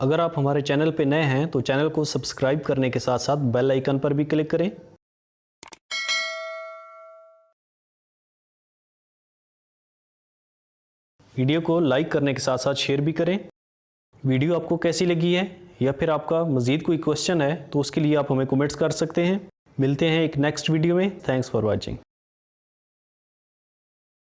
अगर आप हमारे चैनल पे नए हैं तो चैनल को सब्सक्राइब करने के साथ साथ बेल आइकन पर भी क्लिक करें। वीडियो को लाइक करने के साथ साथ शेयर भी करें। वीडियो आपको कैसी लगी है या फिर आपका मज़ीद कोई क्वेश्चन है तो उसके लिए आप हमें कमेंट्स कर सकते हैं। मिलते हैं एक नेक्स्ट वीडियो में। Thanks for watching.